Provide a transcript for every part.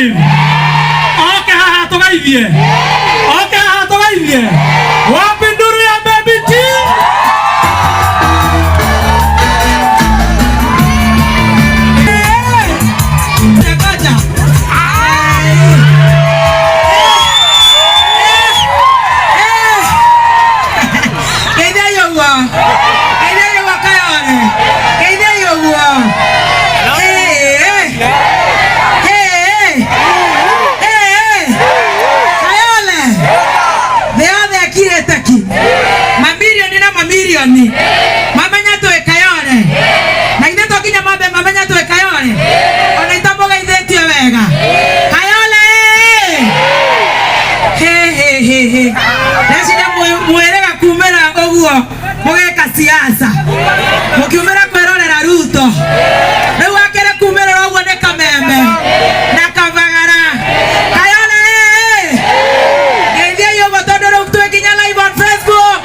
smile. Oke haha togaithie. Oke haha togaithie. Wapi nduru ya baby T? Mamanya to ekayore na ine to kinya mabe mamanya to ekayore ona itamboga ithetie wega kayole he nashida muerega kumera oguo mugeka siasa mukiumera kwerorera Ruto riu akere kumera oguo ne kameme na kavagara kayole ngeithia yogo tondoro tukinya live on Facebook.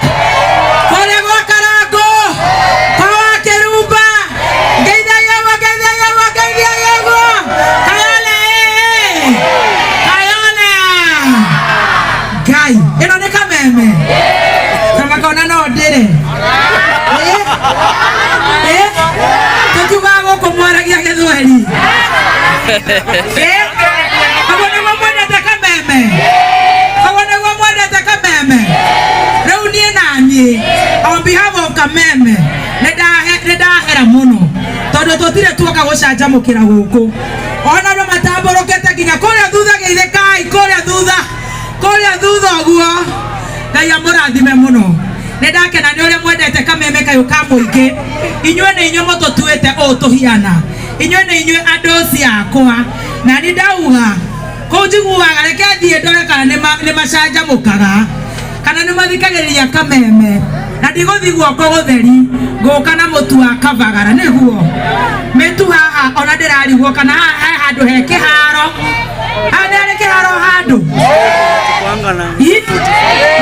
On behalf of Kameme, neda hera muno todo totire tuoka gocanja mukira guku ona no matamborokete ginya kuria thutha geithe kai kuria thutha oguo ngai amurathime muno nedakena ni uria mwendete Kameme kayo ka muingi inywe ni inywe mututuite o tuhiana inywe ni inywe andu ciakwa na ni ndauga kunjiguaga reke thie ndore kana ni macanja mukaga kana ni mathikagiriria Kameme na ndigothi guoko gutheri nguka na mutu wa kavagara niguo metu haha ona ndirarigwo kana haha handu he kiharo handu kiharo handu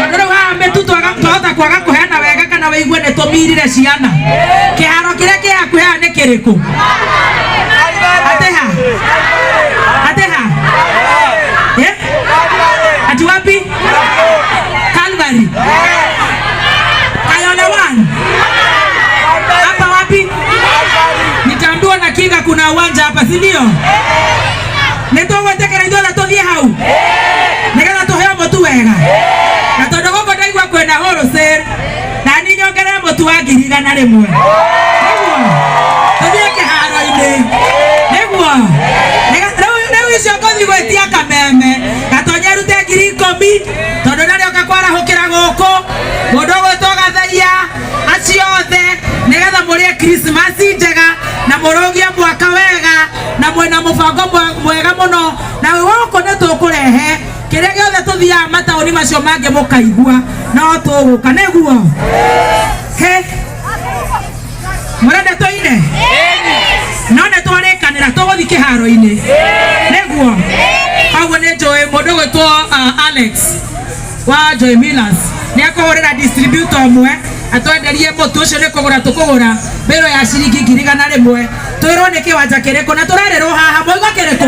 ndoro haha metu twahota kwaga kuheana wega kana waigue ni tumirire ciana kiharo kiria ki hakuhe ni kiriku ateha ati wapi Calvary hapa wapi? Nitambua na kinga kuna uwanja hapa, si ndio? Neto wetekera ndio la tothie hau. Negala tohea motu wega. Na tondu goko ndaigua kwenda wholesale. Na ni nyongera motu wa ngiriga na rimwe. Niguo. Tothie kiharo-ini. Niguo. Rĩu icio ngothi gwetia Kameme. Gatonya rute 10,000 tondu nari okakwara hukira goko. Mundu gwetwo Gatharia aciothe nigetha murie Christmas njega na murogia mwaka wega na mwena mubango mwega muno na woko ne tukurehe kiria giothe tuthia mataoni macio mange mukaigua no tuguka niguo he murende toine no ne twarekanira tuguthi kiharo-ini niguo hawo ne joy mundu gwetwo Alex wa Joy Millers ni akohorera distributor mwe atwenderie mutu ucio ni kugura tukugura bero ya ciringi 100 twirwo ni kiwanja kiriko na turererwo haha moigo kiriko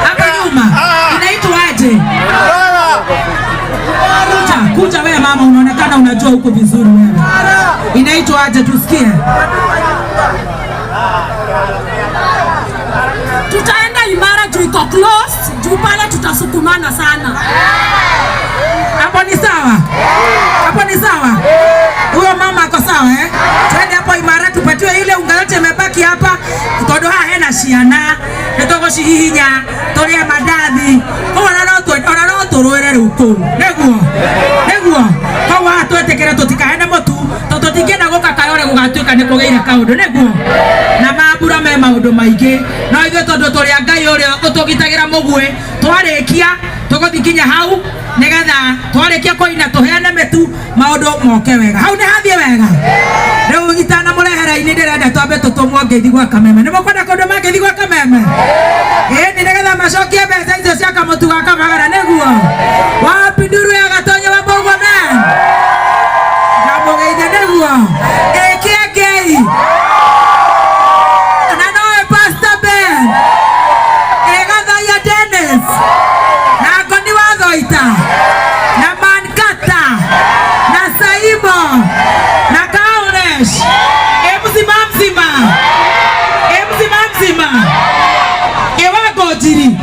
hapa nyuma inaitwaje? Kuja wewe mama, unaonekana unajua huko vizuri wewe. Inaitwaje tusikie? Tutaenda Imara juu iko close, juu pale tutasukumana sana. Hapo ni sawa? Hapo ni sawa? Huyo mama ako sawa eh? Twende hapo Imara tupatiwe ile unga yote imebaki hapa. Tondu haha hena ciana, nitugocihihinya turie mandathi. Ona no turwire riu kuu. Niguo. Kwa twetekere tutikahene mutu, tutingienda guka kayore gugatuika ni kugeire kaundu niguo. Na mambura me maundu maingi. No ithuĩ tondu turi Ngai uria utugitagira mugwe, twarikia tuguthikinya hau nigetha twarikia koina tuheane metu maundu moke wega. Hau ni hathie wega. Riu itana murehera ini ndirenda twambe tutumwo ngeithi gwa Kameme. Ni mukwenda kundu mangeithi gwa Kameme? Ni nigetha macokie mbeca icio cia kamutu ga Kavagara niguo. Wapi Waita na Mankata na Saimo na Kaulesh mzima Ewagotiri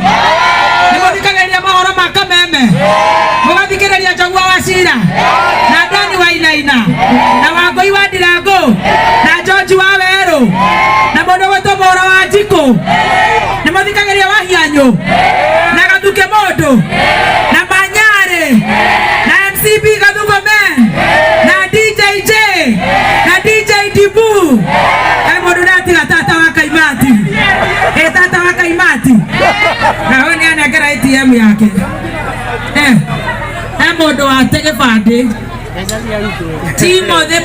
nimothikanĩria mahoro ma Kameme mũgathikĩrĩria Njogua wa Cira na Dani Wainaina na Wangũi wa Ndirango na George wa Werũ na mũndũ wĩtwo Mũra wa Njikũ nimũthikagĩrĩria Wahianyũ na Gathuke Mũndũ na Manyarĩ na MCB Gathugo Men na DJJ na DJ Dibu mũndũ ndatiga tata wa Kaimati tata wa Kaimati na huyu anengera ATM yake mũndũ wa Tegebande Timothy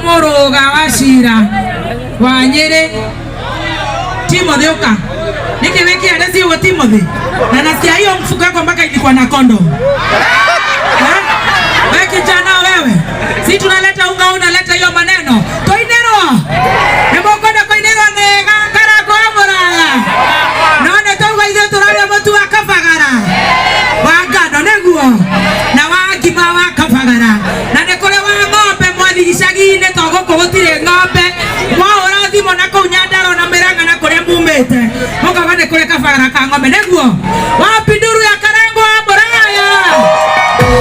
Mũrũga wa Cira wa Nyĩrĩ Timothy uka niki wiki alezi wa Timothy na nasikia hiyo mfuko wako mpaka ilikuwa na kondo wewe kijana wewe si tunaleta unga unaleta hiyo maneno toinero nebokoda koinero nega karako amorala none toga hizo turale mtu akafagara wagano neguo na wagima wakafagara na nekole wa ng'ombe mwathi gicagi-inĩ togoko gũtirĩ ng'ombe mwaũra thimo na kũu Nyandarua na Mĩrang'a na kũrĩa mumĩte mũkauga nĩ kũrĩ kabagara ka ng'ombe neguo wapi nduru ya Karengo wa Mũraya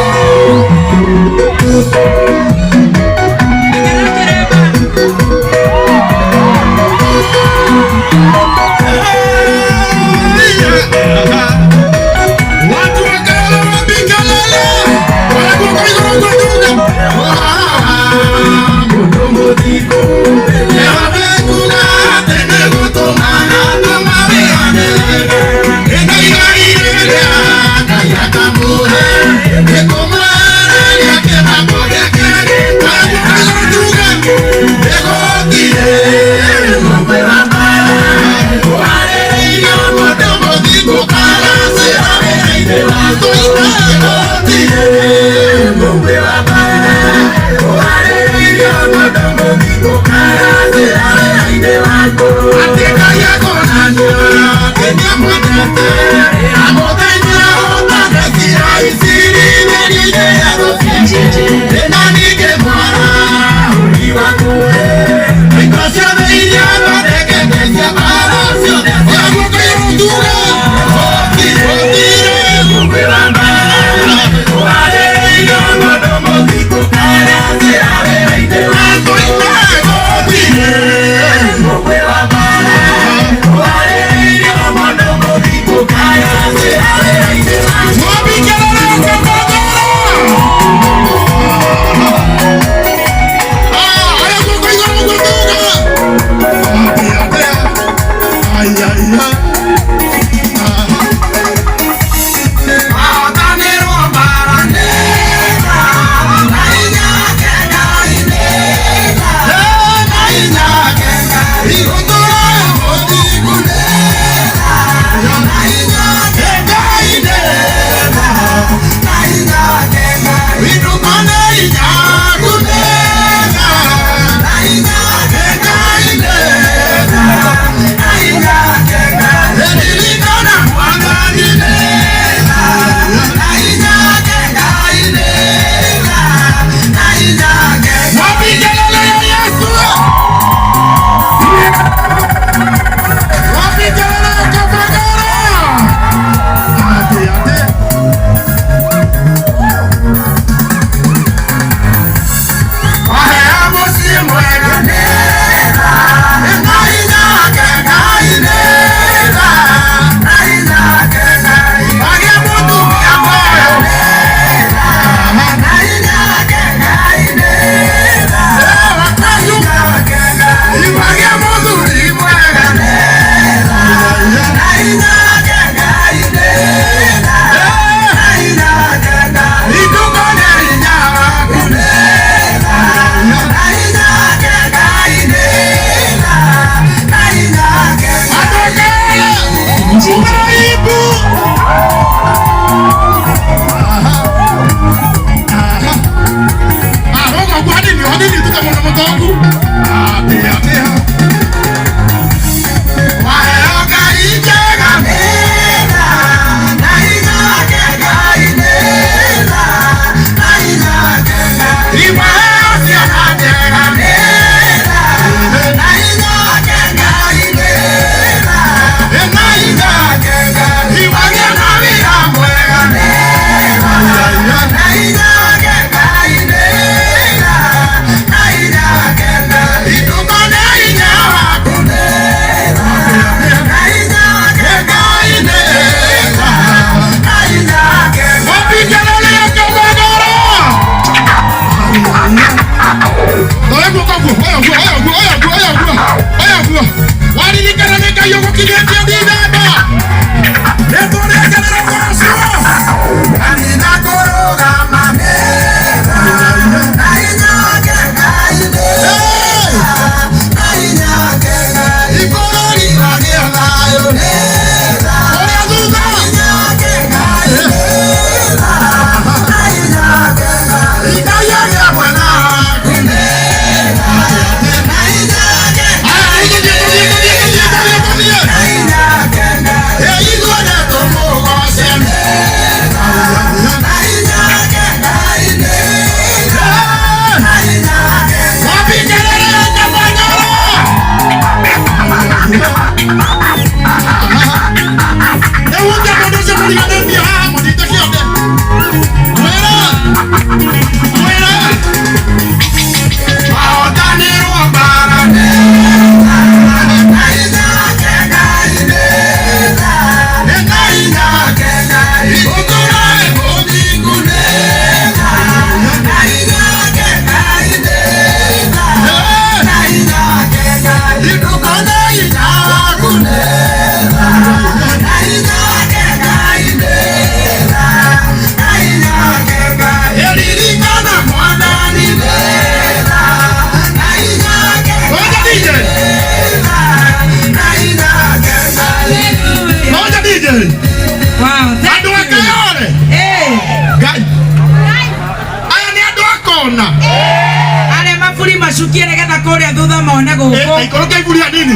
na kuria thutha mone guku ikorokia iburi anini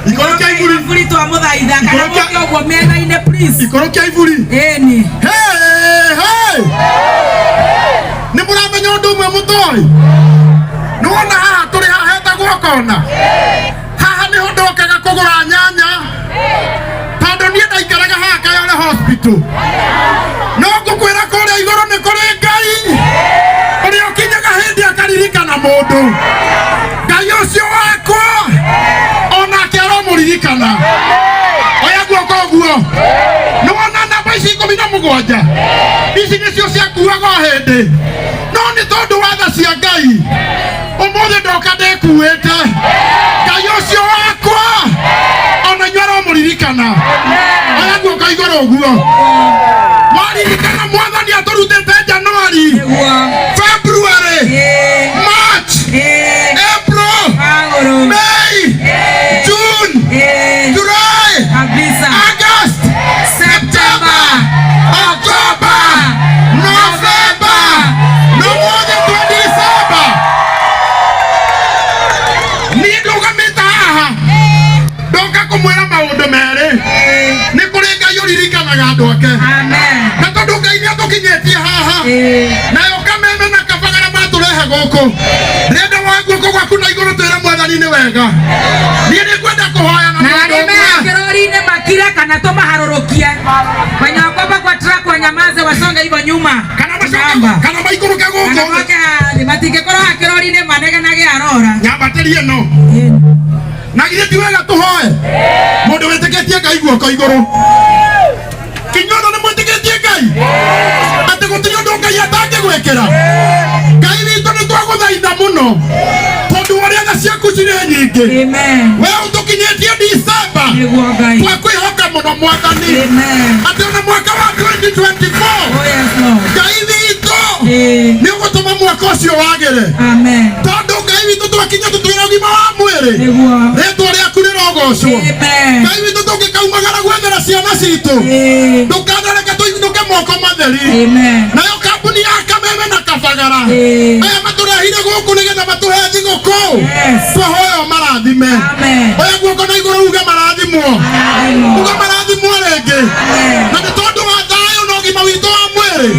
ikorokia iburi iburi twa muthaitha kana muke ogwo mena-ine please ikorokia iburi ni ni muramenya undu umwe mutoi nuona haha turi haha hetagwo kona haha niho ndokaga kugura nyanya tondu nie ndaikaraga haha Kayole hospital no ngukwira kuria iguru ni kuri Ngai uria ukinyaga hindi akaririkana mundu Ngai ucio wakwa onake aromuririkana oya guoko guo nuona namba ici 17 ici nicio ciakuaga hindi no ni tondu wa tha cia Ngai umuthi ndoka ndikuite Ngai ucio wakwa ona inyuĩ aromuririkana oya guoko iguru guo waririkana mwathani aturutite Januari February March April May June July August September October November no more than 20 December ni ndugamita haha ndoka kumwira maundu meri ni kuri Ngai uririkanaga andu ake na tondu Ngai ni atukinyetie haha nayo kameme na kabagara maturehe guku renda waguoko gwaku na iguru twira mwathani ni wega ni kwenda kuhoya na mundu kirori-ini makira kana tumaharurukie wenye wakopa kwa truck wanyamaze wasonge hivyo nyuma kana maikuruke guku matingĩkorwo kirori-ini manegenage arora nyambaterie no na githĩ ti wega tuhoe mundu wĩtĩkĩtie Ngai guoko iguru kinyotho nĩ mwĩtĩkĩtie Ngai atĩ gũtirĩ ũndũ Ngai atangĩgwĩkĩra Ngai witũ nĩ twagũthaitha mũno tondu ũrĩa tha ciaku cirĩ nyingĩ we ũtũkinyĩtie December twakwĩhoka mũno mwathani atĩ ona mwaka wa 2024 Ngai witũ nĩ ũgũtũma mwaka ũcio wagĩre tondu Ngai witũ twakinya tũtwĩra ũgima wa mwĩrĩ rĩtwa rĩaku rĩrogocwo Ngai witũ tũngĩkaumagara gwethera ciana citũ ndũkanareke tũinũke moko matheri nayo kambuni ya Kameme na Kabagara aya matũrehire gũkũ nĩgetha matũhe thigũkũ twahoya marathime oya guoko na igũrũ uge marathimwo rĩngĩ na nĩ tondũ wa thayũ na ũgima witũ wa mwĩrĩ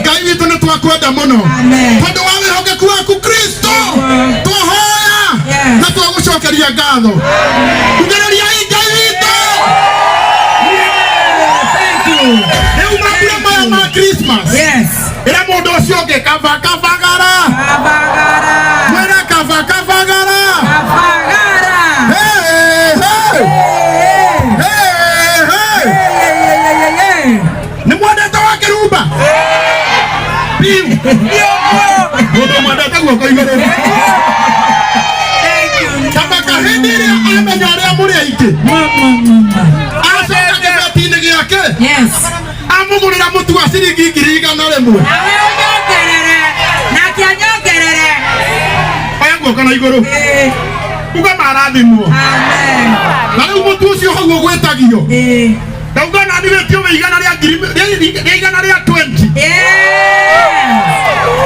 Ngai witũ nĩ twakwenda mũno tondũ wa wĩhokeku waku Kristo twahoya na twagũcokeria ngatho ugĩrĩria Ngai witũ rĩu mambura maya ma Christmas ĩra mũndũ ũcio ũngĩ Kabagara mwĩra Kabagara nĩ mwendete wa kĩrumba mũndũ mwendete guoko igũrũ Kabaka hĩndĩ ĩrĩa amenya ũrĩa mũrĩ aingĩ acoka kĩbeti-inĩ gĩake amũgũrĩra mũtu wa ciringi 100 oya guoko na igũrũ uga marathimwo na rĩu mũtu ũcio hau ũgwĩtagio ndauga nani wĩtio wĩ igana rĩa 20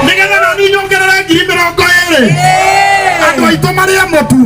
nĩgetha nani nyongerere 20,000 andũ aitũ marĩa mũtu